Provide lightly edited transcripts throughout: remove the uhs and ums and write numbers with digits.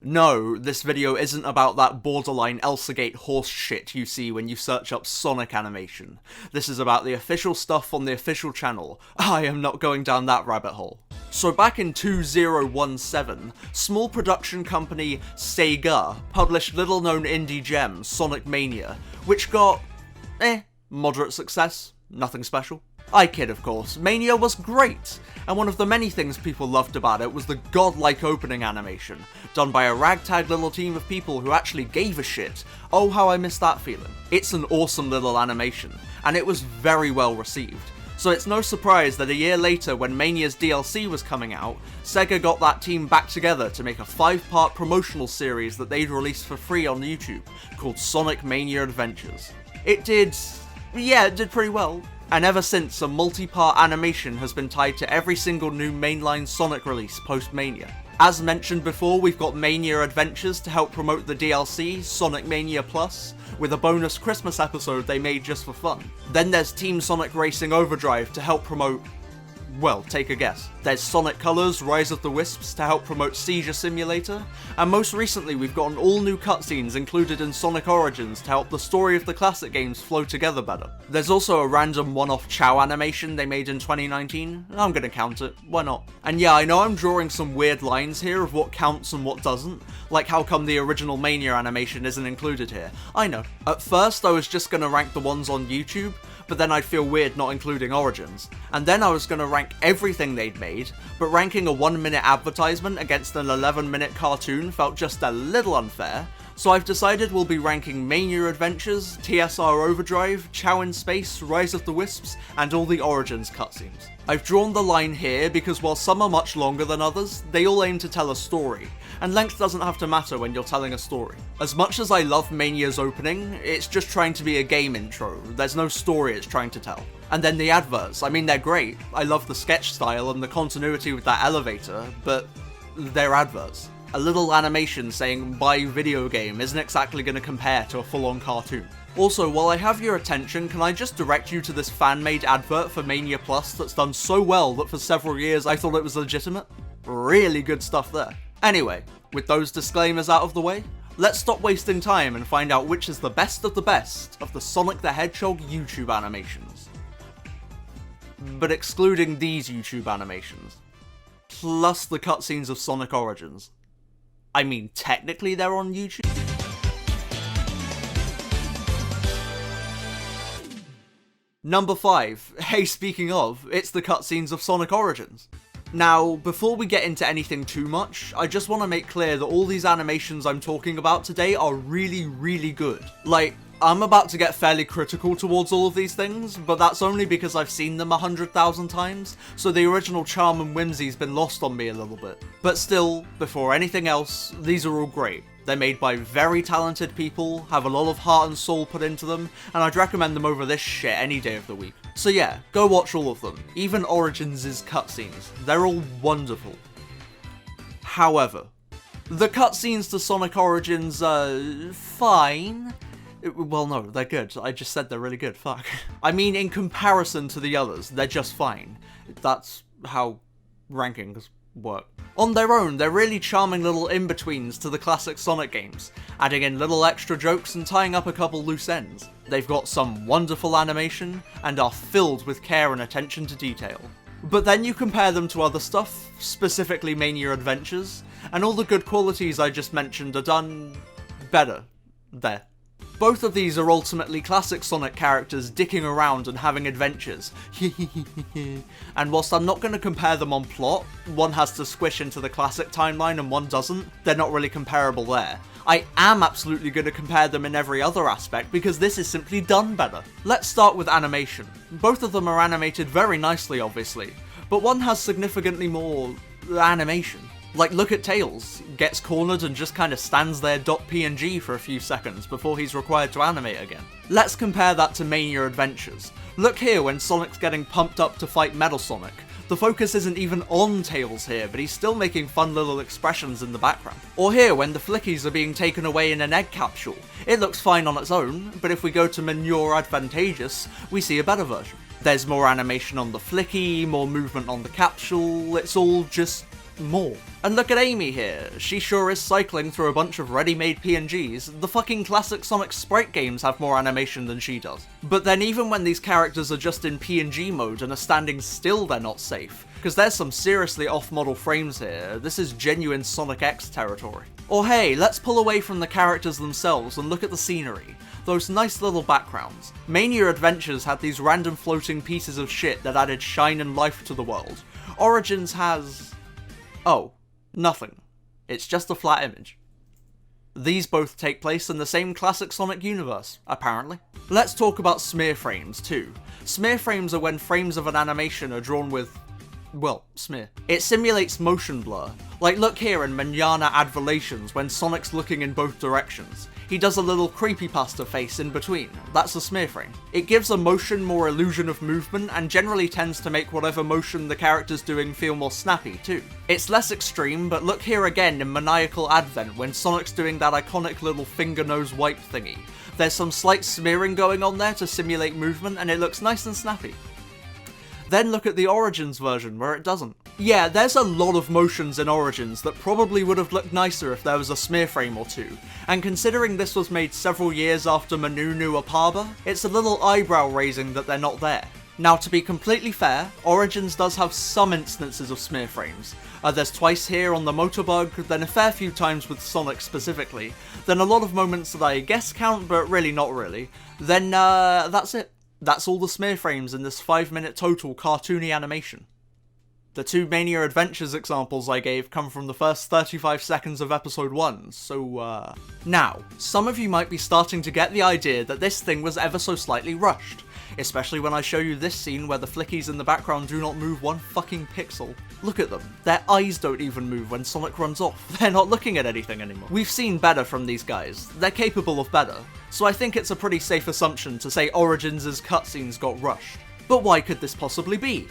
No, this video isn't about that borderline Elsagate horse shit you see when you search up Sonic animation. This is about the official stuff on the official channel. I am not going down that rabbit hole. So back in 2017, small production company Sega published little known indie gem Sonic Mania, which got, moderate success, nothing special. I kid, of course. Mania was great, and one of the many things people loved about it was the godlike opening animation, done by a ragtag little team of people who actually gave a shit. Oh, how I miss that feeling. It's an awesome little animation, and it was very well received. So it's no surprise that a year later, when Mania's DLC was coming out, Sega got that team back together to make a 5-part promotional series that they'd released for free on YouTube, called Sonic Mania Adventures. It did pretty well. And ever since, a multi-part animation has been tied to every single new mainline Sonic release post-Mania. As mentioned before, we've got Mania Adventures to help promote the DLC, Sonic Mania Plus, with a bonus Christmas episode they made just for fun. Then there's Team Sonic Racing Overdrive to help promote, well, take a guess. There's Sonic Colors, Rise of the Wisps to help promote Seizure Simulator, and most recently we've got an all-new cutscenes included in Sonic Origins to help the story of the classic games flow together better. There's also a random one-off Chow animation they made in 2019, I'm gonna count it, why not? And yeah, I know I'm drawing some weird lines here of what counts and what doesn't, like how come the original Mania animation isn't included here. I know. At first I was just gonna rank the ones on YouTube, but then I'd feel weird not including Origins. And then I was gonna rank everything they'd made, but ranking a 1-minute advertisement against an 11-minute cartoon felt just a little unfair, so I've decided we'll be ranking Mania Adventures, TSR Overdrive, Chow in Space, Rise of the Wisps, and all the Origins cutscenes. I've drawn the line here because while some are much longer than others, they all aim to tell a story, and length doesn't have to matter when you're telling a story. As much as I love Mania's opening, it's just trying to be a game intro, there's no story it's trying to tell. And then the adverts, I mean they're great, I love the sketch style and the continuity with that elevator, but they're adverts. A little animation saying buy video game isn't exactly going to compare to a full-on cartoon. Also, while I have your attention, can I just direct you to this fan-made advert for Mania Plus that's done so well that for several years I thought it was legitimate? Really good stuff there. Anyway, with those disclaimers out of the way, let's stop wasting time and find out which is the best of the Sonic the Hedgehog YouTube animations. But excluding these YouTube animations, plus the cutscenes of Sonic Origins. I mean, technically they're on YouTube. Number 5. Hey, speaking of, it's the cutscenes of Sonic Origins. Now, before we get into anything too much, I just want to make clear that all these animations I'm talking about today are really, really good. Like, I'm about to get fairly critical towards all of these things, but that's only because I've seen them 100,000 times, so the original charm and whimsy's been lost on me a little bit. But still, before anything else, these are all great. They're made by very talented people, have a lot of heart and soul put into them, and I'd recommend them over this shit any day of the week. So yeah, go watch all of them, even Origins' cutscenes. They're all wonderful. However, the cutscenes to Sonic Origins are fine. Well, no, they're good. I just said they're really good, fuck. I mean, in comparison to the others, they're just fine. That's how rankings work. On their own, they're really charming little in-betweens to the classic Sonic games, adding in little extra jokes and tying up a couple loose ends. They've got some wonderful animation, and are filled with care and attention to detail. But then you compare them to other stuff, specifically Mania Adventures, and all the good qualities I just mentioned are done better there. Both of these are ultimately classic Sonic characters dicking around and having adventures. And whilst I'm not going to compare them on plot, one has to squish into the classic timeline and one doesn't, they're not really comparable there. I am absolutely going to compare them in every other aspect because this is simply done better. Let's start with animation. Both of them are animated very nicely, obviously, but one has significantly more animation. Like, look at Tails, gets cornered and just kinda stands there .png for a few seconds before he's required to animate again. Let's compare that to Mania Adventures. Look here when Sonic's getting pumped up to fight Metal Sonic. The focus isn't even on Tails here, but he's still making fun little expressions in the background. Or here when the Flickies are being taken away in an egg capsule. It looks fine on its own, but if we go to Manure Advantageous, we see a better version. There's more animation on the Flicky, more movement on the capsule, it's all just more. And look at Amy here, she sure is cycling through a bunch of ready-made PNGs. The fucking classic Sonic sprite games have more animation than she does. But then even when these characters are just in PNG mode and are standing still, they're not safe, because there's some seriously off-model frames here. This is genuine Sonic X territory. Or hey, let's pull away from the characters themselves and look at the scenery. Those nice little backgrounds. Mania Adventures had these random floating pieces of shit that added shine and life to the world. Origins has... oh. Nothing. It's just a flat image. These both take place in the same classic Sonic universe, apparently. Let's talk about smear frames too. Smear frames are when frames of an animation are drawn with, well, smear. It simulates motion blur. Like look here in Manana Advelations when Sonic's looking in both directions. He does a little creepypasta face in between. That's a smear frame. It gives a motion more illusion of movement and generally tends to make whatever motion the character's doing feel more snappy too. It's less extreme, but look here again in Maniacal Advent when Sonic's doing that iconic little finger nose wipe thingy. There's some slight smearing going on there to simulate movement and it looks nice and snappy. Then look at the Origins version where it doesn't. Yeah, there's a lot of motions in Origins that probably would have looked nicer if there was a smear frame or two, and considering this was made several years after Manu knew Apaba, it's a little eyebrow raising that they're not there. Now to be completely fair, Origins does have some instances of smear frames. There's twice here on the Motorbug, then a fair few times with Sonic specifically, then a lot of moments that I guess count but really not really, then that's it. That's all the smear frames in this 5-minute total cartoony animation. The two Mania Adventures examples I gave come from the first 35 seconds of episode 1, so Now, some of you might be starting to get the idea that this thing was ever so slightly rushed, especially when I show you this scene where the flickies in the background do not move one fucking pixel. Look at them, their eyes don't even move when Sonic runs off, they're not looking at anything anymore. We've seen better from these guys, they're capable of better, so I think it's a pretty safe assumption to say Origins' cutscenes got rushed. But why could this possibly be?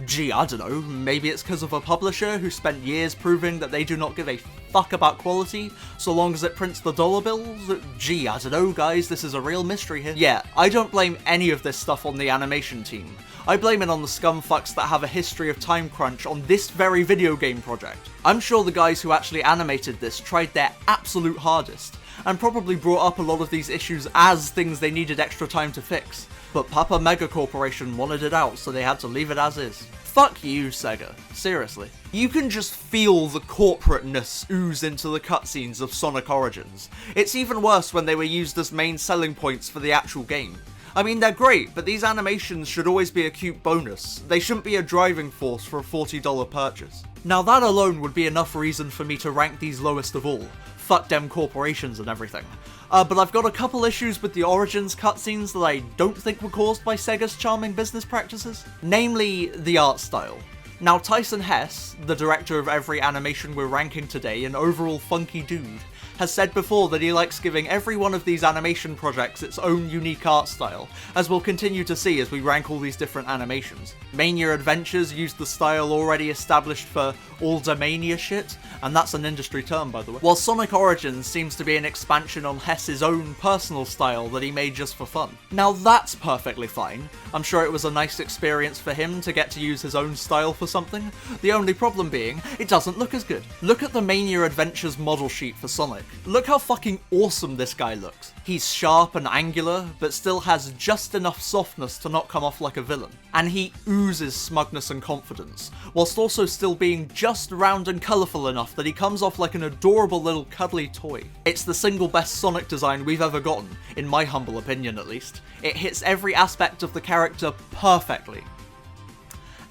Gee, I don't know, maybe it's because of a publisher who spent years proving that they do not give a fuck about quality, so long as it prints the dollar bills? Gee, I don't know guys, this is a real mystery here. Yeah, I don't blame any of this stuff on the animation team. I blame it on the scumfucks that have a history of time crunch on this very video game project. I'm sure the guys who actually animated this tried their absolute hardest, and probably brought up a lot of these issues as things they needed extra time to fix. But Papa Mega Corporation wanted it out, so they had to leave it as is. Fuck you, Sega. Seriously. You can just feel the corporateness ooze into the cutscenes of Sonic Origins. It's even worse when they were used as main selling points for the actual game. I mean, they're great, but these animations should always be a cute bonus. They shouldn't be a driving force for a $40 purchase. Now that alone would be enough reason for me to rank these lowest of all. Fuck them corporations and everything. But I've got a couple issues with the Origins cutscenes that I don't think were caused by Sega's charming business practices. Namely, the art style. Now Tyson Hess, the director of every animation we're ranking today, an overall funky dude, has said before that he likes giving every one of these animation projects its own unique art style, as we'll continue to see as we rank all these different animations. Mania Adventures used the style already established for all the Mania shit, and that's an industry term by the way, while Sonic Origins seems to be an expansion on Hess's own personal style that he made just for fun. Now that's perfectly fine. I'm sure it was a nice experience for him to get to use his own style for something, the only problem being, it doesn't look as good. Look at the Mania Adventures model sheet for Sonic. Look how fucking awesome this guy looks. He's sharp and angular, but still has just enough softness to not come off like a villain. And he oozes smugness and confidence, whilst also still being just round and colourful enough that he comes off like an adorable little cuddly toy. It's the single best Sonic design we've ever gotten, in my humble opinion at least. It hits every aspect of the character perfectly.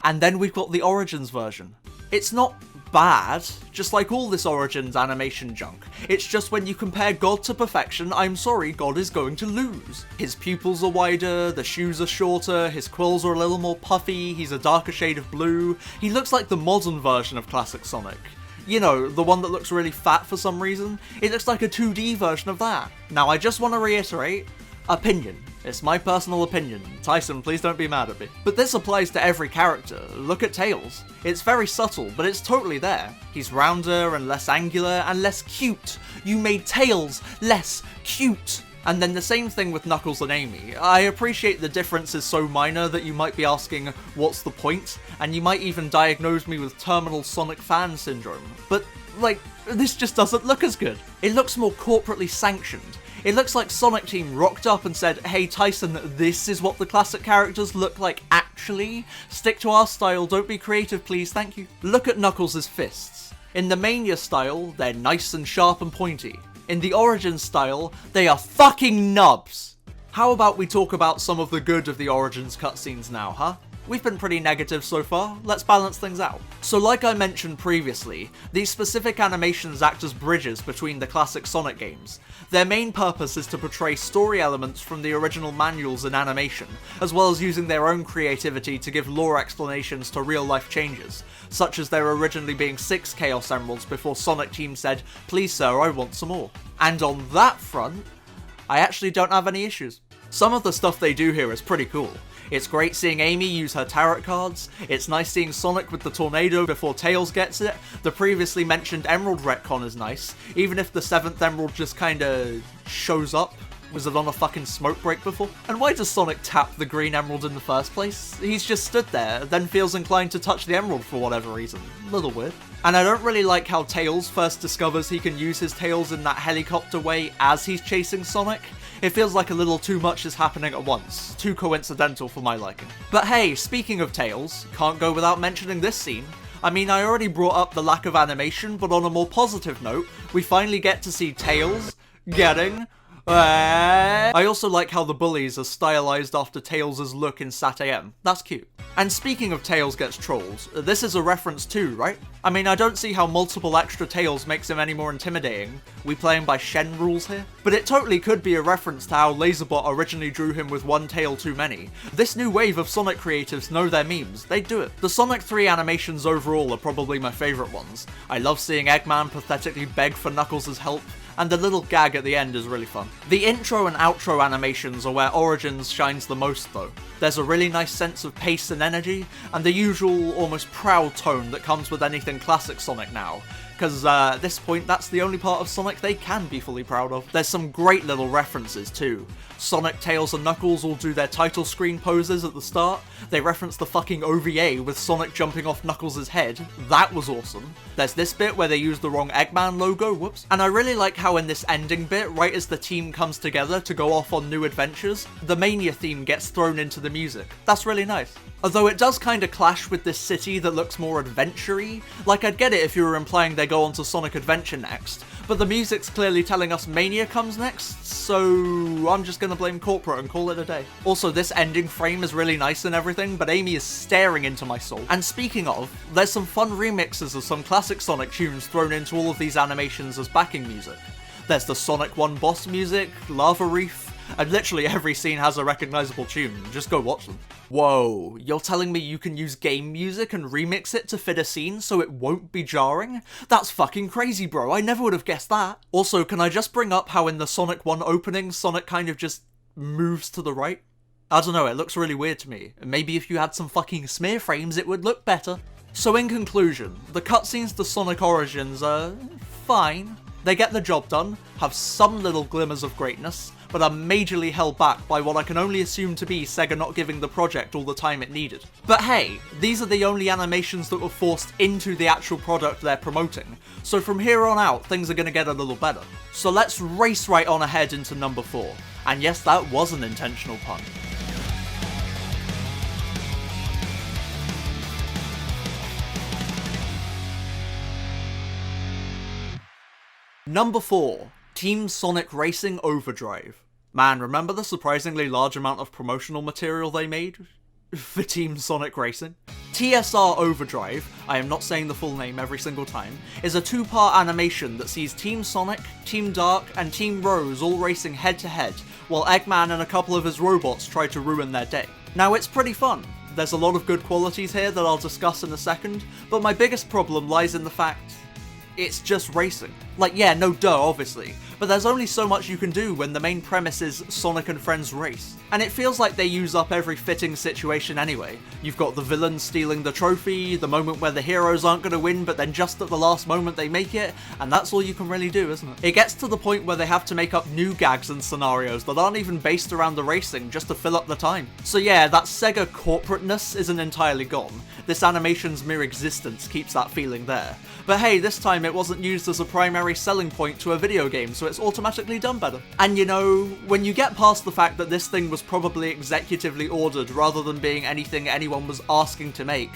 And then we've got the Origins version. It's not bad, just like all this Origins animation junk. It's just when you compare God to perfection, I'm sorry, God is going to lose. His pupils are wider, the shoes are shorter, his quills are a little more puffy, he's a darker shade of blue. He looks like the modern version of classic Sonic. You know, the one that looks really fat for some reason. It looks like a 2D version of that. Now I just want to reiterate, opinion. It's my personal opinion. Tyson, please don't be mad at me. But this applies to every character. Look at Tails. It's very subtle, but it's totally there. He's rounder and less angular and less cute. You made Tails less cute. And then the same thing with Knuckles and Amy. I appreciate the difference is so minor that you might be asking, what's the point? And you might even diagnose me with terminal Sonic fan syndrome. But, like, this just doesn't look as good. It looks more corporately sanctioned. It looks like Sonic Team rocked up and said, hey Tyson, this is what the classic characters look like actually. Stick to our style, don't be creative please, thank you. Look at Knuckles' fists. In the Mania style, they're nice and sharp and pointy. In the Origins style, they are fucking nubs! How about we talk about some of the good of the Origins cutscenes now, huh? We've been pretty negative so far, let's balance things out. So like I mentioned previously, these specific animations act as bridges between the classic Sonic games. Their main purpose is to portray story elements from the original manuals in animation, as well as using their own creativity to give lore explanations to real-life changes, such as there originally being 6 Chaos Emeralds before Sonic Team said, please sir, I want some more. And on that front, I actually don't have any issues. Some of the stuff they do here is pretty cool. It's great seeing Amy use her tarot cards, it's nice seeing Sonic with the tornado before Tails gets it, the previously mentioned Emerald retcon is nice, even if the 7th Emerald just kinda shows up. Was it on a fucking smoke break before? And why does Sonic tap the green emerald in the first place? He's just stood there, then feels inclined to touch the emerald for whatever reason. Little weird. And I don't really like how Tails first discovers he can use his tails in that helicopter way as he's chasing Sonic. It feels like a little too much is happening at once, too coincidental for my liking. But hey, speaking of Tails, can't go without mentioning this scene. I mean, I already brought up the lack of animation, but on a more positive note, we finally get to see Tails getting... I also like how the bullies are stylized after Tails' look in Sat AM. That's cute. And speaking of Tails gets trolled, this is a reference too, right? I mean, I don't see how multiple extra Tails makes him any more intimidating. We playing by Shen rules here? But it totally could be a reference to how Laserbot originally drew him with one tail too many. This new wave of Sonic creatives know their memes, they do it. The Sonic 3 animations overall are probably my favourite ones. I love seeing Eggman pathetically beg for Knuckles' help, and the little gag at the end is really fun. The intro and outro animations are where Origins shines the most though. There's a really nice sense of pace and energy, and the usual, almost proud tone that comes with anything classic Sonic now. Because at this point, that's the only part of Sonic they can be fully proud of. There's some great little references too. Sonic, Tails, and Knuckles all do their title screen poses at the start. They reference the fucking OVA with Sonic jumping off Knuckles' head. That was awesome. There's this bit where they use the wrong Eggman logo, whoops. And I really like how in this ending bit, right as the team comes together to go off on new adventures, the Mania theme gets thrown into the music. That's really nice. Although it does kinda clash with this city that looks more adventure-y. Like, I'd get it if you were implying they go on to Sonic Adventure next, but the music's clearly telling us Mania comes next, so I'm just gonna blame corporate and call it a day. Also, this ending frame is really nice and everything, but Amy is staring into my soul. And speaking of, there's some fun remixes of some classic Sonic tunes thrown into all of these animations as backing music. There's the Sonic 1 boss music, Lava Reef, and literally every scene has a recognizable tune, just go watch them. Whoa, you're telling me you can use game music and remix it to fit a scene so it won't be jarring? That's fucking crazy, bro, I never would have guessed that. Also, can I just bring up how in the Sonic 1 opening, Sonic kind of just moves to the right? I don't know, it looks really weird to me. Maybe if you had some fucking smear frames it would look better. So in conclusion, the cutscenes to Sonic Origins are fine. They get the job done, have some little glimmers of greatness, but are majorly held back by what I can only assume to be Sega not giving the project all the time it needed. But hey, these are the only animations that were forced into the actual product they're promoting, so from here on out things are going to get a little better. So let's race right on ahead into number 4, and yes, that was an intentional pun. Number 4. Team Sonic Racing Overdrive. Man, remember the surprisingly large amount of promotional material they made for Team Sonic Racing? TSR Overdrive, I am not saying the full name every single time, is a 2-part animation that sees Team Sonic, Team Dark, and Team Rose all racing head to head, while Eggman and a couple of his robots try to ruin their day. Now it's pretty fun. There's a lot of good qualities here that I'll discuss in a second, but my biggest problem lies in the fact it's just racing. Like, yeah, no duh, obviously, but there's only so much you can do when the main premise is Sonic and friends race. And it feels like they use up every fitting situation anyway. You've got the villain stealing the trophy, the moment where the heroes aren't going to win but then just at the last moment they make it, and that's all you can really do, isn't it? It gets to the point where they have to make up new gags and scenarios that aren't even based around the racing just to fill up the time. So yeah, that Sega corporateness isn't entirely gone. This animation's mere existence keeps that feeling there. But hey, this time it wasn't used as a primary selling point to a video game, so it's automatically done better. And you know, when you get past the fact that this thing was probably executively ordered rather than being anything anyone was asking to make,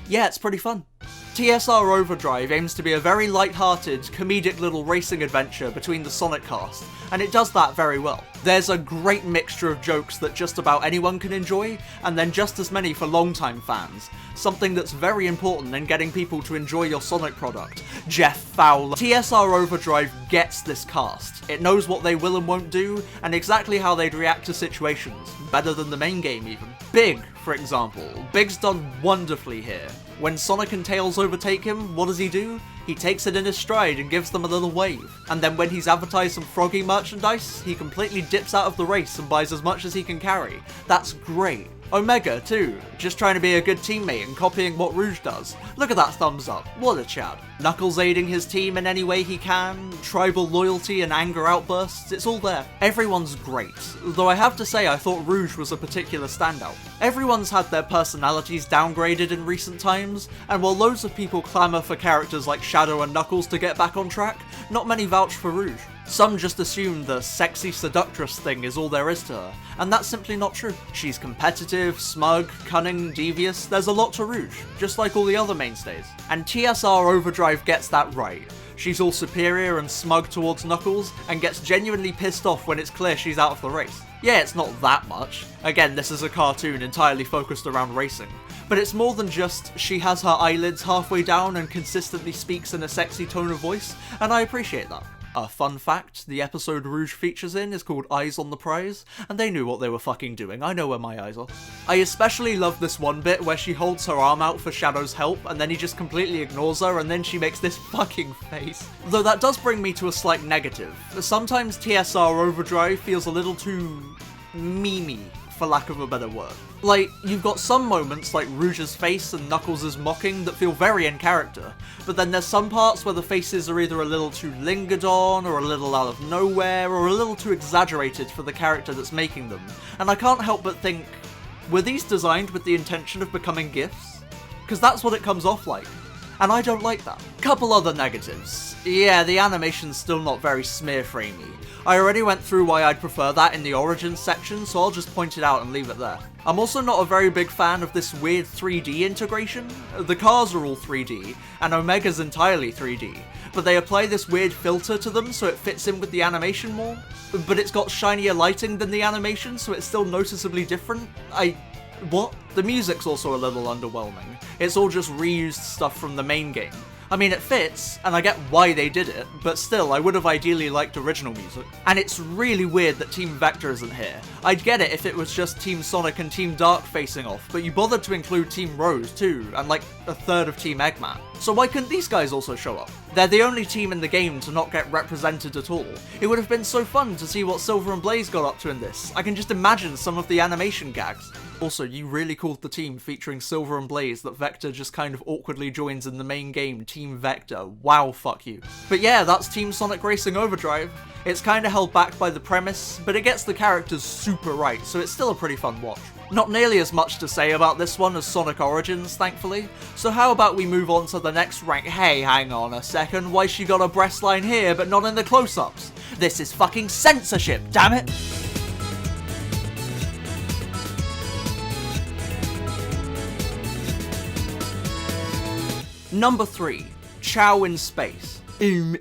yeah, it's pretty fun. TSR Overdrive aims to be a very light-hearted, comedic little racing adventure between the Sonic cast, and it does that very well. There's a great mixture of jokes that just about anyone can enjoy, and then just as many for longtime fans, something that's very important in getting people to enjoy your Sonic product. Jeff Fowler. TSR Overdrive gets this cast. It knows what they will and won't do, and exactly how they'd react to situations, better than the main game even. Big, for example. Big's done wonderfully here. When Sonic and Tails overtake him, what does he do? He takes it in his stride and gives them a little wave. And then when he's advertised some Froggy merchandise, he completely dips out of the race and buys as much as he can carry. That's great. Omega, too, just trying to be a good teammate and copying what Rouge does. Look at that thumbs up, what a chad. Knuckles aiding his team in any way he can, tribal loyalty and anger outbursts, it's all there. Everyone's great, though I have to say I thought Rouge was a particular standout. Everyone's had their personalities downgraded in recent times, and while loads of people clamour for characters like Shadow and Knuckles to get back on track, not many vouch for Rouge. Some just assume the sexy seductress thing is all there is to her, and that's simply not true. She's competitive, smug, cunning, devious, there's a lot to Rouge, just like all the other mainstays. And TSR Overdrive gets that right. She's all superior and smug towards Knuckles, and gets genuinely pissed off when it's clear she's out of the race. Yeah, it's not that much. Again, this is a cartoon entirely focused around racing. But it's more than just she has her eyelids halfway down and consistently speaks in a sexy tone of voice, and I appreciate that. A fun fact, the episode Rouge features in is called Eyes on the Prize, and they knew what they were fucking doing, I know where my eyes are. I especially love this one bit where she holds her arm out for Shadow's help, and then he just completely ignores her, and then she makes this fucking face. Though that does bring me to a slight negative. Sometimes TSR Overdrive feels a little too memey, for lack of a better word. Like, you've got some moments like Rouge's face and Knuckles' mocking that feel very in character, but then there's some parts where the faces are either a little too lingered on, or a little out of nowhere, or a little too exaggerated for the character that's making them, and I can't help but think, were these designed with the intention of becoming GIFs? Because that's what it comes off like. And I don't like that. Couple other negatives. Yeah, the animation's still not very smear-framey. I already went through why I'd prefer that in the Origins section, so I'll just point it out and leave it there. I'm also not a very big fan of this weird 3D integration. The cars are all 3D, and Omega's entirely 3D, but they apply this weird filter to them so it fits in with the animation more. But it's got shinier lighting than the animation, so it's still noticeably different. What? The music's also a little underwhelming. It's all just reused stuff from the main game. I mean, it fits, and I get why they did it, but still, I would have ideally liked original music. And it's really weird that Team Vector isn't here. I'd get it if it was just Team Sonic and Team Dark facing off, but you bothered to include Team Rose too, and like a third of Team Eggman. So why couldn't these guys also show up? They're the only team in the game to not get represented at all. It would have been so fun to see what Silver and Blaze got up to in this. I can just imagine some of the animation gags. Also, you really called the team featuring Silver and Blaze that Vector just kind of awkwardly joins in the main game, Team Vector. Wow, fuck you. But yeah, that's Team Sonic Racing Overdrive. It's kinda held back by the premise, but it gets the characters super right, so it's still a pretty fun watch. Not nearly as much to say about this one as Sonic Origins, thankfully, so how about we move on to the next rank? Hey, hang on a second, why she got a breast line here but not in the close-ups? This is fucking censorship, damn it! Number 3, Chow in Space.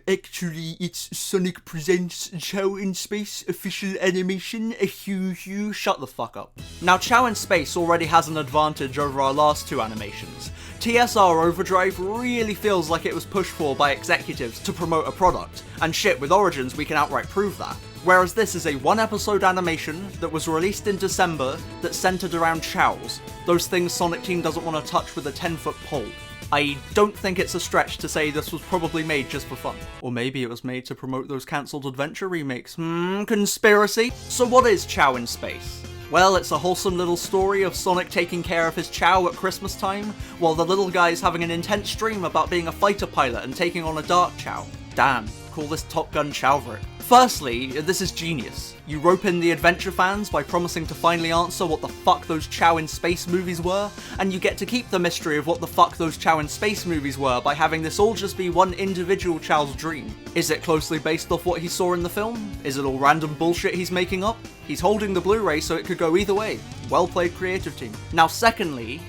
Actually, it's Sonic Presents Chow in Space official animation. Shut the fuck up. Now, Chow in Space already has an advantage over our last two animations. TSR Overdrive really feels like it was pushed for by executives to promote a product, and shit, with Origins we can outright prove that. whereas this is a one-episode animation that was released in December that centered around chows, those things Sonic Team doesn't want to touch with a 10-foot pole. I don't think it's a stretch to say this was probably made just for fun. Or maybe it was made to promote those cancelled adventure remakes. Conspiracy? So what is Chow in Space? Well, it's a wholesome little story of Sonic taking care of his chow at Christmas time, while the little guy's having an intense dream about being a fighter pilot and taking on a dark chow. Damn, call this Top Gun Chowrick. Firstly, this is genius. You rope in the adventure fans by promising to finally answer what the fuck those Chow in Space movies were, and you get to keep the mystery of what the fuck those Chow in Space movies were by having this all just be one individual Chow's dream. Is it closely based off what he saw in the film? Is it all random bullshit he's making up? He's holding the Blu-ray so it could go either way. Well played, creative team. Now secondly,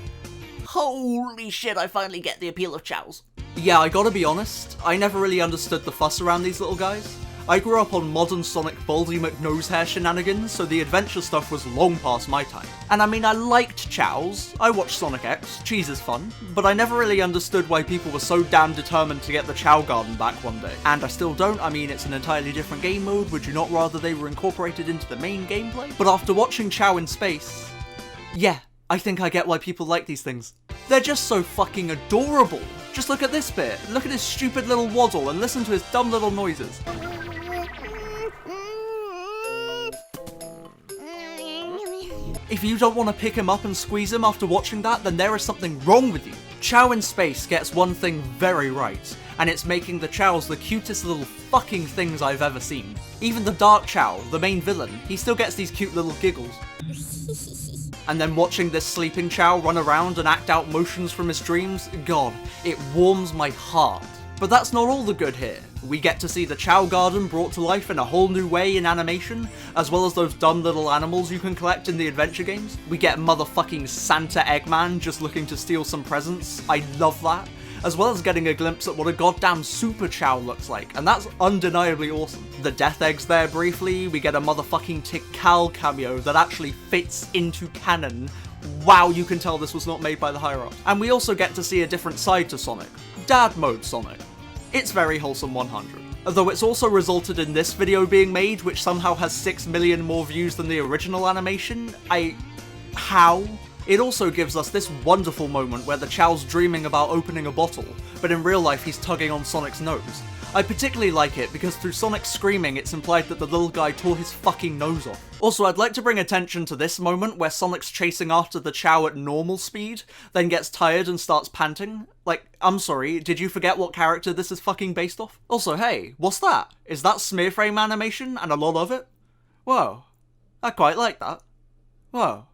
holy shit, I finally get the appeal of chows. Yeah, I gotta be honest, I never really understood the fuss around these little guys. I grew up on modern Sonic Baldy McNosehair shenanigans, so the adventure stuff was long past my time. And I mean, I liked chows, I watched Sonic X, cheese is fun, but I never really understood why people were so damn determined to get the Chow Garden back one day. And I still don't, I mean, it's an entirely different game mode, would you not rather they were incorporated into the main gameplay? But after watching Chow in Space, yeah, I think I get why people like these things. They're just so fucking adorable. Just look at this bit, look at his stupid little waddle and listen to his dumb little noises. If you don't want to pick him up and squeeze him after watching that, then there is something wrong with you. Chow in Space gets one thing very right, and it's making the chows the cutest little fucking things I've ever seen. Even the Dark Chow, the main villain, he still gets these cute little giggles. And then watching this sleeping chow run around and act out motions from his dreams, god, it warms my heart. But that's not all the good here. We get to see the Chow Garden brought to life in a whole new way in animation, as well as those dumb little animals you can collect in the adventure games. We get motherfucking Santa Eggman just looking to steal some presents. I love that. As well as getting a glimpse at what a goddamn Super Chow looks like, and that's undeniably awesome. The Death Egg's there briefly, we get a motherfucking Tikal cameo that actually fits into canon. Wow, you can tell this was not made by the higher-ups. And we also get to see a different side to Sonic. Dad mode Sonic. It's very wholesome 100. Although it's also resulted in this video being made, which somehow has 6 million more views than the original animation. How? It also gives us this wonderful moment where the Chow's dreaming about opening a bottle, but in real life he's tugging on Sonic's nose. I particularly like it because through Sonic's screaming it's implied that the little guy tore his fucking nose off. Also, I'd like to bring attention to this moment where Sonic's chasing after the Chow at normal speed, then gets tired and starts panting. Like, I'm sorry, did you forget what character this is fucking based off? Also, hey, what's that? Is that smear frame animation and a lot of it? Whoa, I quite like that. Whoa.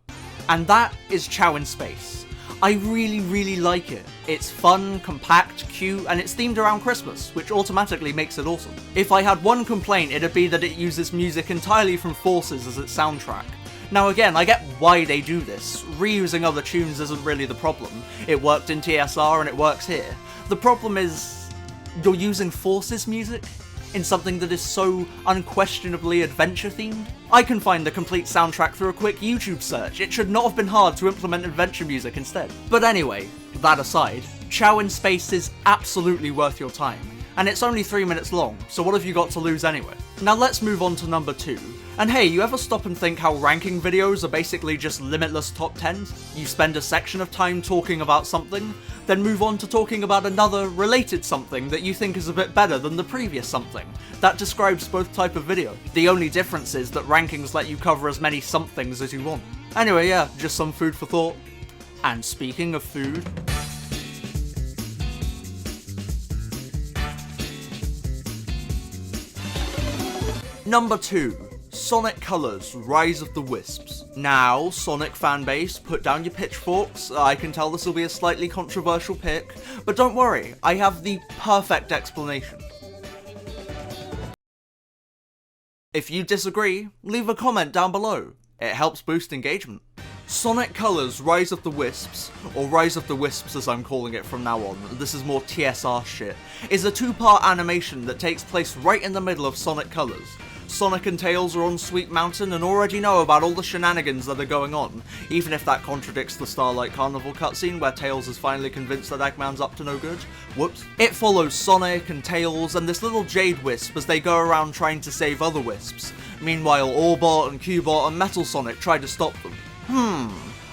And that is Chow in Space. I really like it. It's fun, compact, cute, and it's themed around Christmas, which automatically makes it awesome. If I had one complaint, it'd be that it uses music entirely from Forces as its soundtrack. Now again, I get why they do this. Reusing other tunes isn't really the problem. It worked in TSR and it works here. The problem is, you're using Forces music in something that is so unquestionably adventure-themed? I can find the complete soundtrack through a quick YouTube search. It should not have been hard to implement adventure music instead. But anyway, that aside, Chow in Space is absolutely worth your time. And it's only 3 minutes long, so what have you got to lose anyway? Now let's move on to number 2. And hey, you ever stop and think how ranking videos are basically just limitless top 10s? You spend a section of time talking about something, then move on to talking about another related something that you think is a bit better than the previous something. That describes both type of video. The only difference is that rankings let you cover as many somethings as you want. Anyway, yeah, just some food for thought. And speaking of food... Number 2. Sonic Colors, Rise of the Wisps. Now, Sonic fanbase, put down your pitchforks. I can tell this will be a slightly controversial pick, but don't worry, I have the perfect explanation. If you disagree, leave a comment down below. It helps boost engagement. Sonic Colors, Rise of the Wisps, or Rise of the Wisps as I'm calling it from now on, this is more TSR shit, is a 2-part animation that takes place right in the middle of Sonic Colors. Sonic and Tails are on Sweet Mountain and already know about all the shenanigans that are going on, even if that contradicts the Starlight Carnival cutscene where Tails is finally convinced that Eggman's up to no good. Whoops. It follows Sonic and Tails and this little Jade Wisp as they go around trying to save other Wisps. Meanwhile, Orbot and Cubot and Metal Sonic try to stop them.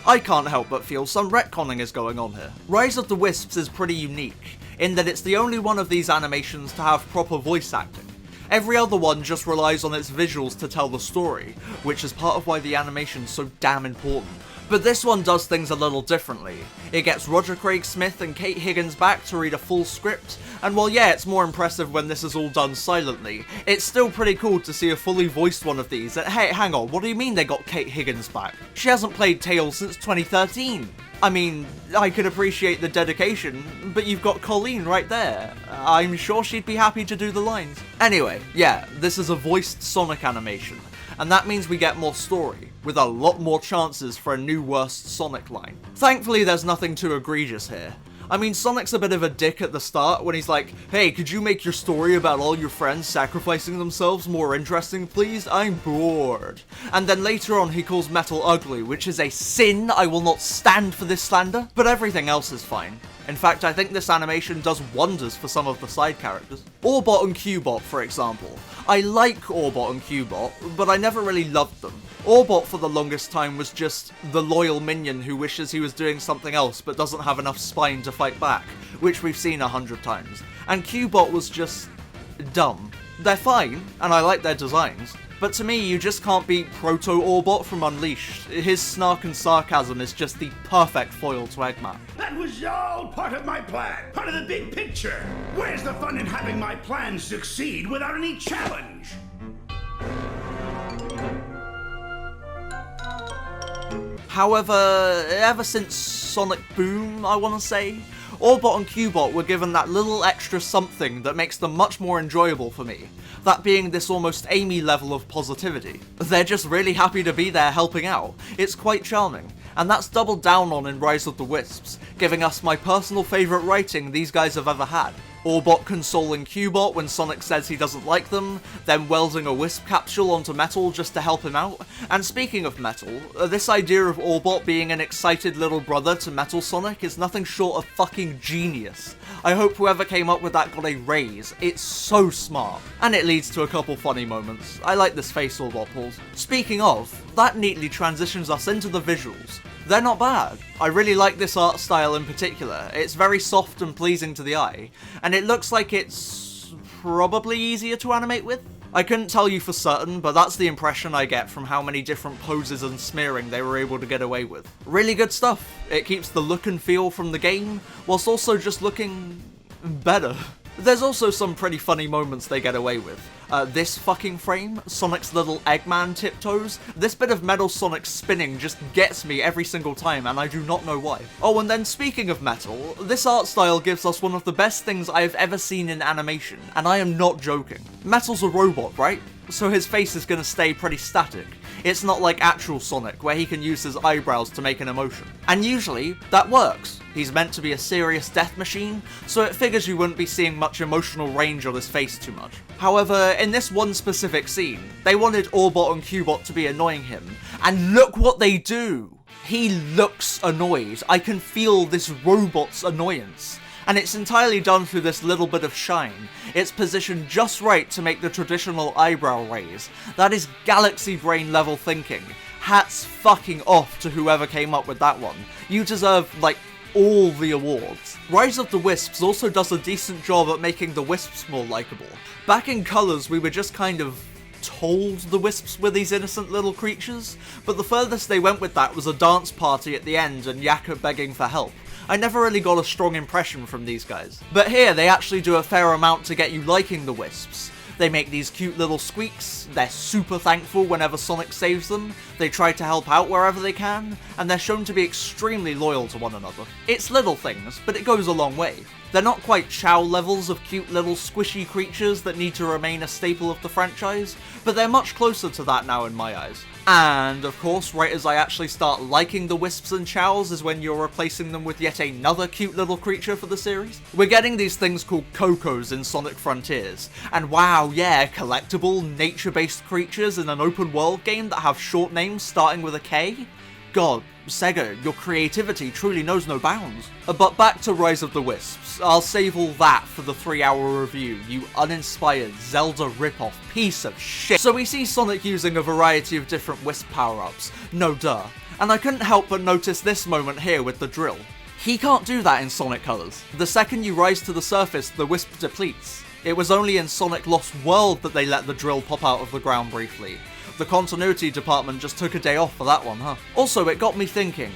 I can't help but feel some retconning is going on here. Rise of the Wisps is pretty unique, in that it's the only one of these animations to have proper voice acting. Every other one just relies on its visuals to tell the story, which is part of why the animation's so damn important. But this one does things a little differently. It gets Roger Craig Smith and Kate Higgins back to read a full script, and while yeah, it's more impressive when this is all done silently, it's still pretty cool to see a fully voiced one of these. Hey, hang on, what do you mean they got Kate Higgins back? She hasn't played Tails since 2013. I mean, I could appreciate the dedication, but you've got Colleen right there. I'm sure she'd be happy to do the lines. Anyway, yeah, this is a voiced Sonic animation, and that means we get more story, with a lot more chances for a new worst Sonic line. Thankfully, there's nothing too egregious here. I mean, Sonic's a bit of a dick at the start when he's like, hey, could you make your story about all your friends sacrificing themselves more interesting, please? I'm bored. And then later on he calls Metal ugly, which is a sin. I will not stand for this slander. But everything else is fine. In fact, I think this animation does wonders for some of the side characters. Orbot and Cubot, for example. I like Orbot and Cubot, but I never really loved them. Orbot for the longest time was just the loyal minion who wishes he was doing something else but doesn't have enough spine to fight back, which we've seen 100 times. And Cubot was just dumb. They're fine, and I like their designs, but to me you just can't beat Proto-Orbot from Unleashed. His snark and sarcasm is just the perfect foil to Eggman. That was all part of my plan, part of the big picture. Where's the fun in having my plan succeed without any challenge? However, ever since Sonic Boom, I want to say, Orbot and Cubot were given that little extra something that makes them much more enjoyable for me, that being this almost Amy level of positivity. They're just really happy to be there helping out. It's quite charming, and that's doubled down on in Rise of the Wisps, giving us my personal favourite writing these guys have ever had. Orbot consoling Cubot when Sonic says he doesn't like them, then welding a Wisp capsule onto Metal just to help him out. And speaking of Metal, this idea of Orbot being an excited little brother to Metal Sonic is nothing short of fucking genius. I hope whoever came up with that got a raise. It's so smart. And it leads to a couple funny moments. I like this face Orbot pulls. Speaking of, that neatly transitions us into the visuals. They're not bad. I really like this art style in particular. It's very soft and pleasing to the eye, and it looks like it's probably easier to animate with. I couldn't tell you for certain, but that's the impression I get from how many different poses and smearing they were able to get away with. Really good stuff. It keeps the look and feel from the game, whilst also just looking better. There's also some pretty funny moments they get away with. This fucking frame, Sonic's little Eggman tiptoes, this bit of Metal Sonic spinning just gets me every single time, and I do not know why. Oh, and then speaking of Metal, this art style gives us one of the best things I have ever seen in animation, and I am not joking. Metal's a robot, right? So his face is gonna stay pretty static. It's not like actual Sonic, where he can use his eyebrows to make an emotion. And usually, that works. He's meant to be a serious death machine, so it figures you wouldn't be seeing much emotional range on his face too much. However, in this one specific scene, they wanted Orbot and Cubot to be annoying him, and look what they do! He looks annoyed. I can feel this robot's annoyance. And it's entirely done through this little bit of shine. It's positioned just right to make the traditional eyebrow raise. That is galaxy brain level thinking. Hats fucking off to whoever came up with that one. You deserve, like, all the awards. Rise of the Wisps also does a decent job at making the Wisps more likeable. Back in Colors, we were just kind of told the Wisps were these innocent little creatures, but the furthest they went with that was a dance party at the end and Yakka begging for help. I never really got a strong impression from these guys. But here, they actually do a fair amount to get you liking the Wisps. They make these cute little squeaks, they're super thankful whenever Sonic saves them, they try to help out wherever they can, and they're shown to be extremely loyal to one another. It's little things, but it goes a long way. They're not quite Chow levels of cute little squishy creatures that need to remain a staple of the franchise, but they're much closer to that now in my eyes. And, of course, right as I actually start liking the Wisps and Chows is when you're replacing them with yet another cute little creature for the series. We're getting these things called Cocos in Sonic Frontiers, and wow, yeah, collectible, nature-based creatures in an open-world game that have short names starting with a K? God, Sega, your creativity truly knows no bounds. But back to Rise of the Wisps. I'll save all that for the 3-hour review, you uninspired Zelda ripoff piece of shit. So we see Sonic using a variety of different Wisp power-ups, no duh. And I couldn't help but notice this moment here with the drill. He can't do that in Sonic Colors. The second you rise to the surface, the Wisp depletes. It was only in Sonic Lost World that they let the drill pop out of the ground briefly. The continuity department just took a day off for that one, huh? Also, it got me thinking,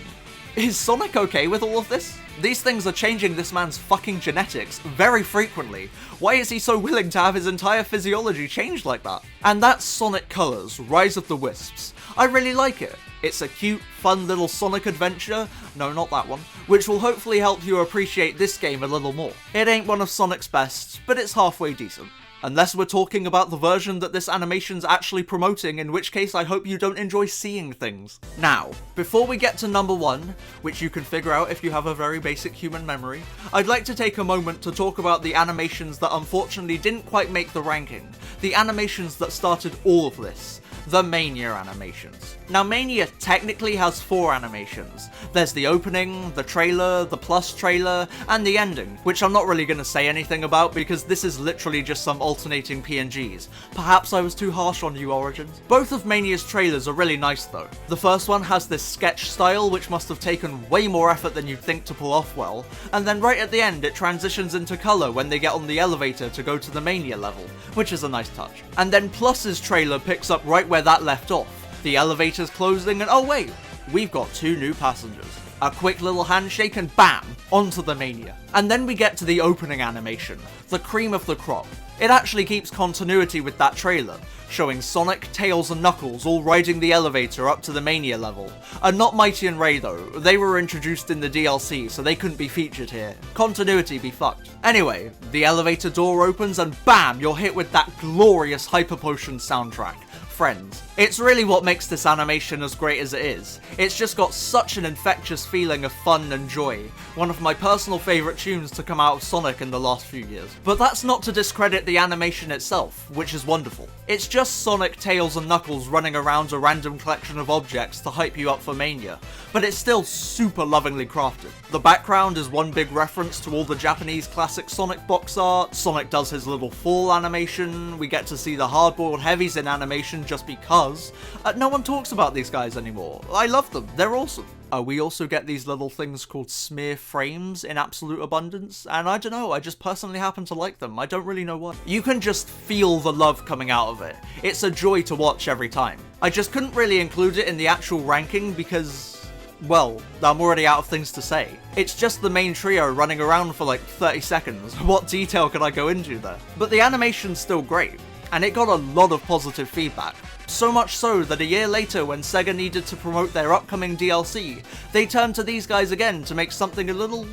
is Sonic okay with all of this? These things are changing this man's fucking genetics very frequently. Why is he so willing to have his entire physiology changed like that? And that's Sonic Colors, Rise of the Wisps. I really like it. It's a cute, fun little Sonic adventure, no, not that one, which will hopefully help you appreciate this game a little more. It ain't one of Sonic's best, but it's halfway decent. Unless we're talking about the version that this animation's actually promoting, in which case I hope you don't enjoy seeing things. Now, before we get to number 1, which you can figure out if you have a very basic human memory, I'd like to take a moment to talk about the animations that unfortunately didn't quite make the ranking. The animations that started all of this. The Mania animations. Now Mania technically has 4 animations. There's the opening, the trailer, the plus trailer, and the ending, which I'm not really going to say anything about because this is literally just some alternating PNGs. Perhaps I was too harsh on you, Origins. Both of Mania's trailers are really nice though. The first one has this sketch style which must have taken way more effort than you'd think to pull off well, and then right at the end it transitions into colour when they get on the elevator to go to the Mania level, which is a nice touch. And then Plus's trailer picks up right where that left off. The elevator's closing and oh wait, we've got 2 new passengers. A quick little handshake and bam, onto the Mania. And then we get to the opening animation, the cream of the crop. It actually keeps continuity with that trailer, showing Sonic, Tails and Knuckles all riding the elevator up to the Mania level. And not Mighty and Ray though, they were introduced in the DLC so they couldn't be featured here. Continuity be fucked. Anyway, the elevator door opens and bam, you're hit with that glorious Hyper Potion soundtrack. Friends. It's really what makes this animation as great as it is. It's just got such an infectious feeling of fun and joy. One of my personal favourite tunes to come out of Sonic in the last few years. But that's not to discredit the animation itself, which is wonderful. It's just Sonic, Tails and Knuckles running around a random collection of objects to hype you up for Mania, but it's still super lovingly crafted. The background is one big reference to all the Japanese classic Sonic box art, Sonic does his little fall animation, we get to see the hardboiled heavies in animation just because. No one talks about these guys anymore. I love them, they're awesome. We also get these little things called smear frames in absolute abundance, and I don't know, I just personally happen to like them, I don't really know why. You can just feel the love coming out of it. It's a joy to watch every time. I just couldn't really include it in the actual ranking because, well, I'm already out of things to say. It's just the main trio running around for like 30 seconds. What detail can I go into there? But the animation's still great, and it got a lot of positive feedback. So much so that a year later, when Sega needed to promote their upcoming DLC, they turned to these guys again to make something a little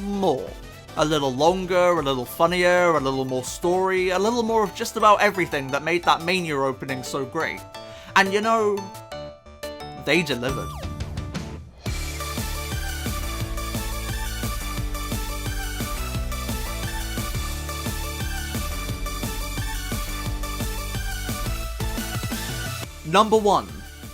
more. A little longer, a little funnier, a little more story, a little more of just about everything that made that Mania opening so great. And you know, they delivered. Number 1.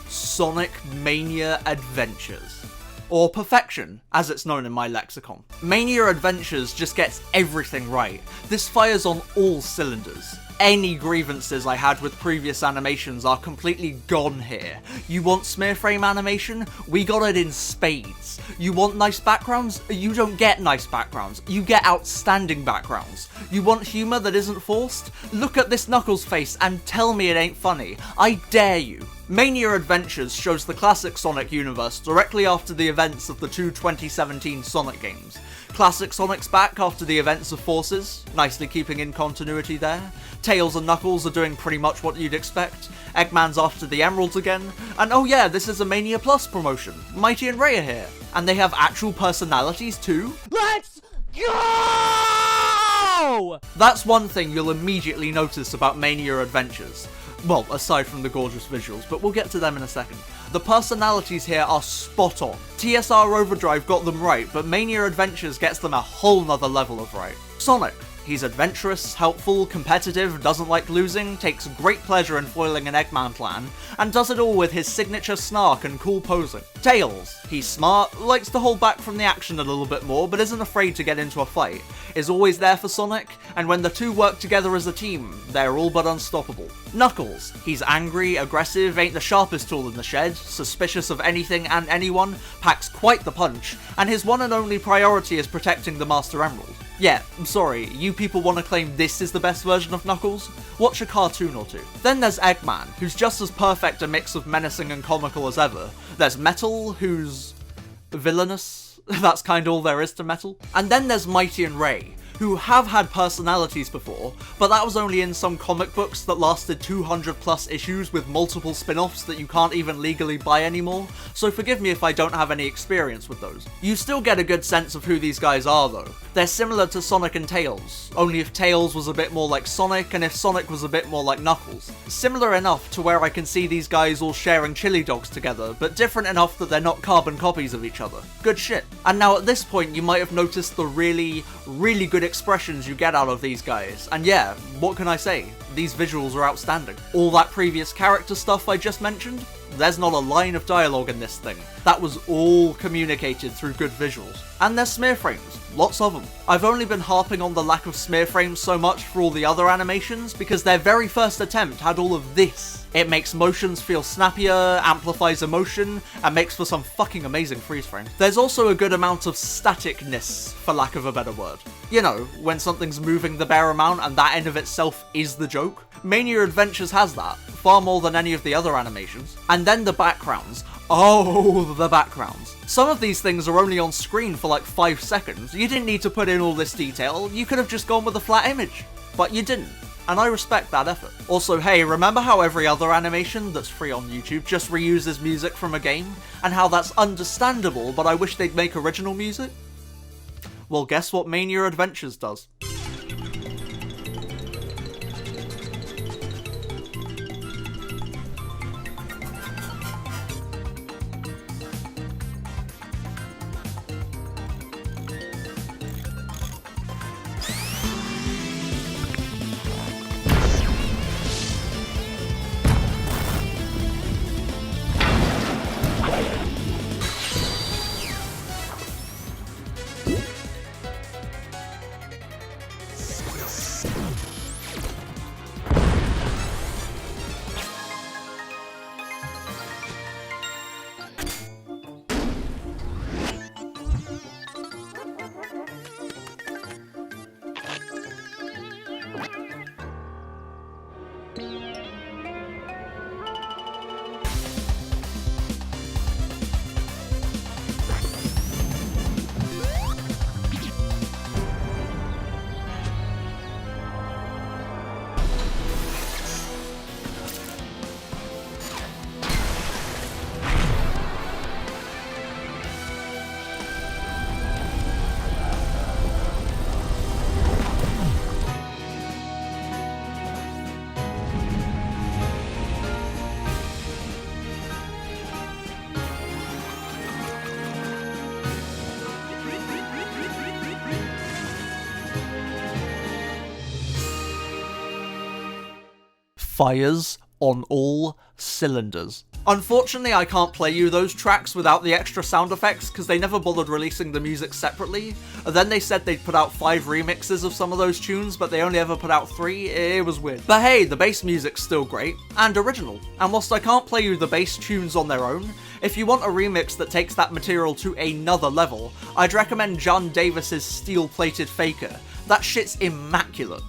Sonic Mania Adventures. Or Perfection, as it's known in my lexicon. Mania Adventures just gets everything right. This fires on all cylinders. Any grievances I had with previous animations are completely gone here. You want smear frame animation? We got it in spades. You want nice backgrounds? You don't get nice backgrounds. You get outstanding backgrounds. You want humour that isn't forced? Look at this Knuckles face and tell me it ain't funny. I dare you. Mania Adventures shows the classic Sonic universe directly after the events of the 2 2017 Sonic games. Classic Sonic's back after the events of Forces, nicely keeping in continuity there. Tails and Knuckles are doing pretty much what you'd expect. Eggman's after the Emeralds again. And oh yeah, this is a Mania Plus promotion. Mighty and Ray are here. And they have actual personalities too. Let's go! That's one thing you'll immediately notice about Mania Adventures. Well, aside from the gorgeous visuals, but we'll get to them in a second. The personalities here are spot on. TSR Overdrive got them right, but Mania Adventures gets them a whole nother level of right. Sonic, He's adventurous, helpful, competitive, doesn't like losing, takes great pleasure in foiling an Eggman plan, and does it all with his signature snark and cool posing. Tails. He's smart, likes to hold back from the action a little bit more, but isn't afraid to get into a fight, is always there for Sonic, and when the two work together as a team, they're all but unstoppable. Knuckles. He's angry, aggressive, ain't the sharpest tool in the shed, suspicious of anything and anyone, packs quite the punch, and his one and only priority is protecting the Master Emerald. Yeah, I'm sorry, you people want to claim this is the best version of Knuckles? Watch a cartoon or two. Then there's Eggman, who's just as perfect a mix of menacing and comical as ever. There's Metal, who's villainous. That's kinda all there is to Metal. And then there's Mighty and Ray, who have had personalities before, but that was only in some comic books that lasted 200 plus issues with multiple spin-offs that you can't even legally buy anymore, so forgive me if I don't have any experience with those. You still get a good sense of who these guys are though. They're similar to Sonic and Tails, only if Tails was a bit more like Sonic and if Sonic was a bit more like Knuckles. Similar enough to where I can see these guys all sharing chili dogs together, but different enough that they're not carbon copies of each other. Good shit. And now at this point you might have noticed the really good expressions you get out of these guys, and yeah, what can I say? These visuals are outstanding. All that previous character stuff I just mentioned, there's not a line of dialogue in this thing. That was all communicated through good visuals. And there's smear frames, lots of them. I've only been harping on the lack of smear frames so much for all the other animations because their very first attempt had all of this. It makes motions feel snappier, amplifies emotion, and makes for some fucking amazing freeze frames. There's also a good amount of staticness, for lack of a better word. You know, when something's moving the bare amount and that in of itself is the joke. Mania Adventures has that, far more than any of the other animations. And then the backgrounds. Oh, the backgrounds. Some of these things are only on screen for like 5 seconds. You didn't need to put in all this detail, you could have just gone with a flat image. But you didn't. And I respect that effort. Also, hey, remember how every other animation that's free on YouTube just reuses music from a game? And how that's understandable, but I wish they'd make original music? Well, guess what Mania Adventures does? Fires on all cylinders. Unfortunately, I can't play you those tracks without the extra sound effects because they never bothered releasing the music separately. Then they said they'd put out 5 remixes of some of those tunes, but they only ever put out 3. It was weird. But hey, the bass music's still great and original. And whilst I can't play you the bass tunes on their own, if you want a remix that takes that material to another level, I'd recommend John Davis's Steel-Plated Faker. That shit's immaculate.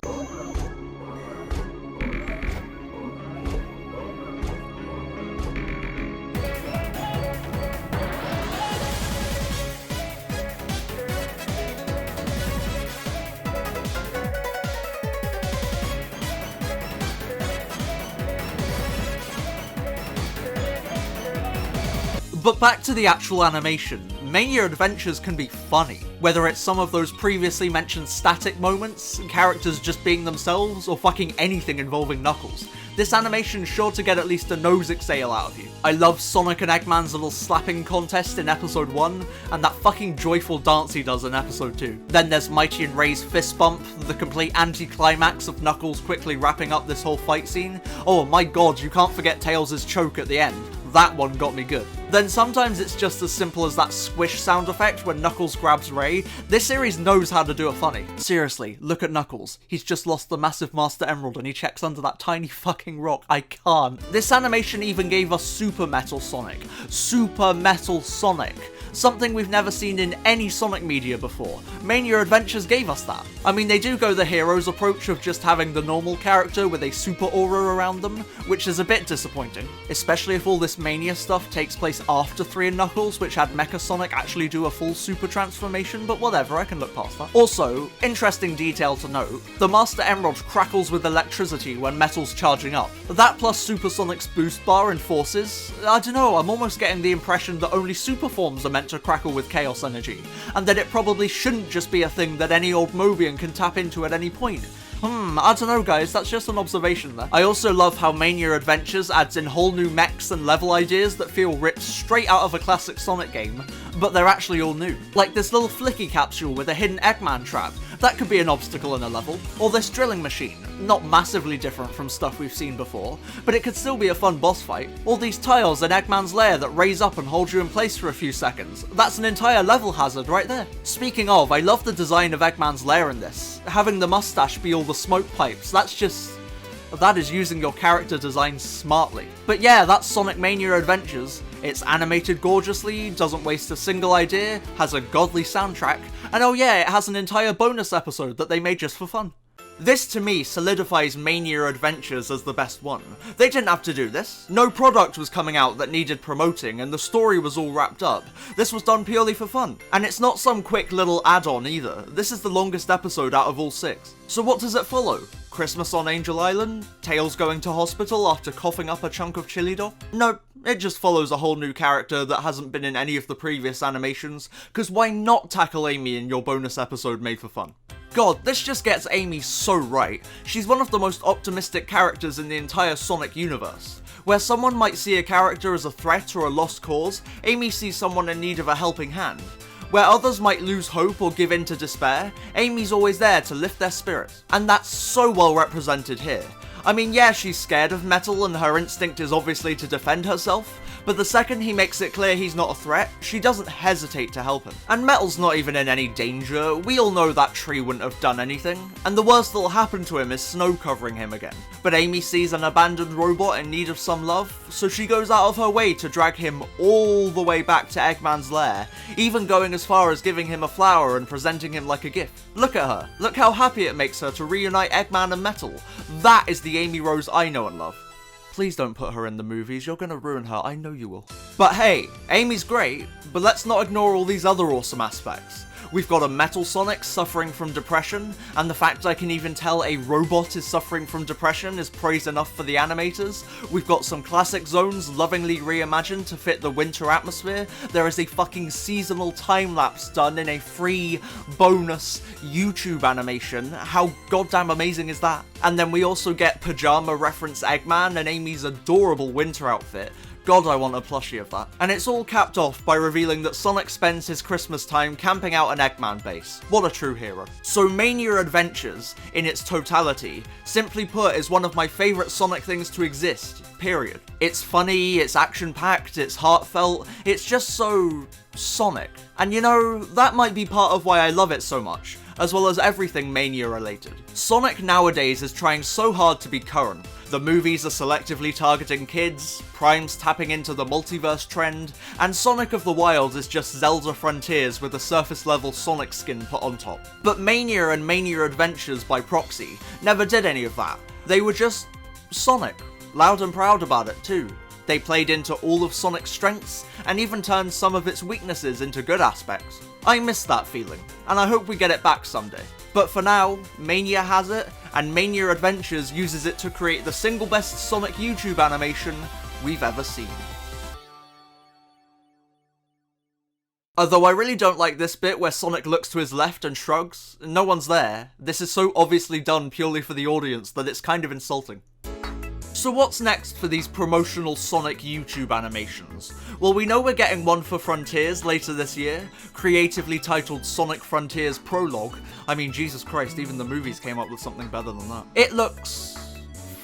But back to the actual animation. Mania Adventures can be funny, whether it's some of those previously mentioned static moments, characters just being themselves, or fucking anything involving Knuckles. This animation's sure to get at least a nose exhale out of you. I love Sonic and Eggman's little slapping contest in episode 1, and that fucking joyful dance he does in episode 2. Then there's Mighty and Ray's fist bump, the complete anti-climax of Knuckles quickly wrapping up this whole fight scene. Oh my god, you can't forget Tails' choke at the end. That one got me good. Then sometimes it's just as simple as that squish sound effect when Knuckles grabs Ray. This series knows how to do it funny. Seriously, look at Knuckles. He's just lost the massive Master Emerald and he checks under that tiny fucking rock. I can't. This animation even gave us Super Metal Sonic. Super Metal Sonic. Something we've never seen in any Sonic media before. Mania Adventures gave us that. I mean, they do go the hero's approach of just having the normal character with a super aura around them, which is a bit disappointing, especially if all this Mania stuff takes place after 3 and Knuckles, which had Mecha Sonic actually do a full super transformation, but whatever, I can look past that. Also, interesting detail to note, the Master Emerald crackles with electricity when Metal's charging up. That plus Super Sonic's boost bar and forces, I don't know, I'm almost getting the impression that only super forms are meant to crackle with chaos energy, and that it probably shouldn't just be a thing that any old Mobian can tap into at any point. I don't know guys, that's just an observation there. I also love how Mania Adventures adds in whole new mechs and level ideas that feel ripped straight out of a classic Sonic game, but they're actually all new. Like this little flicky capsule with a hidden Eggman trap, that could be an obstacle in a level, or this drilling machine, not massively different from stuff we've seen before, but it could still be a fun boss fight. All these tiles in Eggman's lair that raise up and hold you in place for a few seconds, that's an entire level hazard right there. Speaking of, I love the design of Eggman's lair in this. Having the mustache be all the smoke pipes, that is using your character design smartly. But yeah, that's Sonic Mania Adventures. It's animated gorgeously, doesn't waste a single idea, has a godly soundtrack, and oh yeah, it has an entire bonus episode that they made just for fun. This to me solidifies Mania Adventures as the best one. They didn't have to do this. No product was coming out that needed promoting and the story was all wrapped up. This was done purely for fun. And it's not some quick little add-on either. This is the longest episode out of all 6. So what does it follow? Christmas on Angel Island? Tails going to hospital after coughing up a chunk of chili dog? Nope. It just follows a whole new character that hasn't been in any of the previous animations, cause why not tackle Amy in your bonus episode made for fun? God, this just gets Amy so right. She's one of the most optimistic characters in the entire Sonic universe. Where someone might see a character as a threat or a lost cause, Amy sees someone in need of a helping hand. Where others might lose hope or give in to despair, Amy's always there to lift their spirits. And that's so well represented here. I mean, yeah, she's scared of Metal and her instinct is obviously to defend herself, but the second he makes it clear he's not a threat, she doesn't hesitate to help him. And Metal's not even in any danger, we all know that tree wouldn't have done anything, and the worst that'll happen to him is snow covering him again. But Amy sees an abandoned robot in need of some love, so she goes out of her way to drag him all the way back to Eggman's lair, even going as far as giving him a flower and presenting him like a gift. Look at her, look how happy it makes her to reunite Eggman and Metal. That is the Amy Rose I know and love. Please don't put her in the movies, you're gonna ruin her, I know you will. But hey, Amy's great, but let's not ignore all these other awesome aspects. We've got a Metal Sonic suffering from depression, and the fact I can even tell a robot is suffering from depression is praise enough for the animators. We've got some classic zones lovingly reimagined to fit the winter atmosphere. There is a fucking seasonal time-lapse done in a free bonus YouTube animation. How goddamn amazing is that? And then we also get pajama reference Eggman and Amy's adorable winter outfit. God, I want a plushie of that. And it's all capped off by revealing that Sonic spends his Christmas time camping out an Eggman base. What a true hero. So Mania Adventures, in its totality, simply put, is one of my favourite Sonic things to exist, period. It's funny, it's action-packed, it's heartfelt, it's just so Sonic. And you know, that might be part of why I love it so much, as well as everything Mania related. Sonic nowadays is trying so hard to be current. The movies are selectively targeting kids, Prime's tapping into the multiverse trend, and Sonic of the Wild is just Zelda Frontiers with a surface level Sonic skin put on top. But Mania and Mania Adventures by proxy never did any of that. They were just Sonic, loud and proud about it too. They played into all of Sonic's strengths, and even turned some of its weaknesses into good aspects. I miss that feeling, and I hope we get it back someday. But for now, Mania has it, and Mania Adventures uses it to create the single best Sonic YouTube animation we've ever seen. Although I really don't like this bit where Sonic looks to his left and shrugs. No one's there. This is so obviously done purely for the audience that it's kind of insulting. So what's next for these promotional Sonic YouTube animations? Well, we know we're getting one for Frontiers later this year, creatively titled Sonic Frontiers Prologue. I mean, Jesus Christ, even the movies came up with something better than that. It looks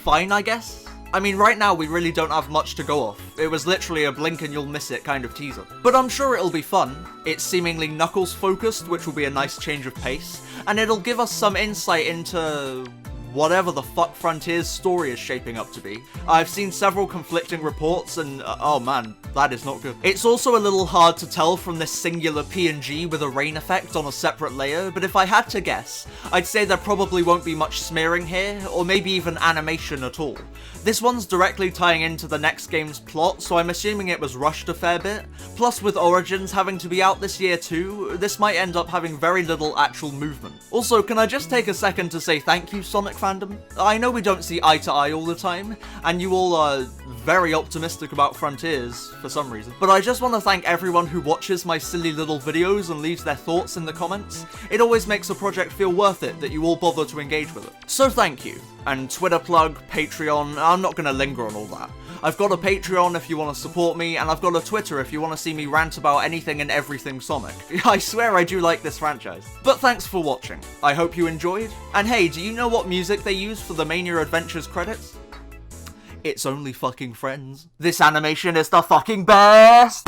fine, I guess? I mean, right now we really don't have much to go off. It was literally a blink and you'll miss it kind of teaser. But I'm sure it'll be fun. It's seemingly Knuckles focused, which will be a nice change of pace, and it'll give us some insight into whatever the fuck Frontiers' story is shaping up to be. I've seen several conflicting reports and, oh man, that is not good. It's also a little hard to tell from this singular PNG with a rain effect on a separate layer, but if I had to guess, I'd say there probably won't be much smearing here, or maybe even animation at all. This one's directly tying into the next game's plot, so I'm assuming it was rushed a fair bit. Plus, with Origins having to be out this year too, this might end up having very little actual movement. Also, can I just take a second to say thank you, Sonic fandom? I know we don't see eye to eye all the time, and you all are very optimistic about Frontiers for some reason, but I just want to thank everyone who watches my silly little videos and leaves their thoughts in the comments. It always makes a project feel worth it that you all bother to engage with it. So thank you. And Twitter plug, Patreon, I'm not going to linger on all that. I've got a Patreon if you want to support me, and I've got a Twitter if you want to see me rant about anything and everything Sonic. I swear I do like this franchise. But thanks for watching. I hope you enjoyed. And hey, do you know what music they use for the Mania Adventures credits? It's Only Fucking Friends. This animation is the fucking best!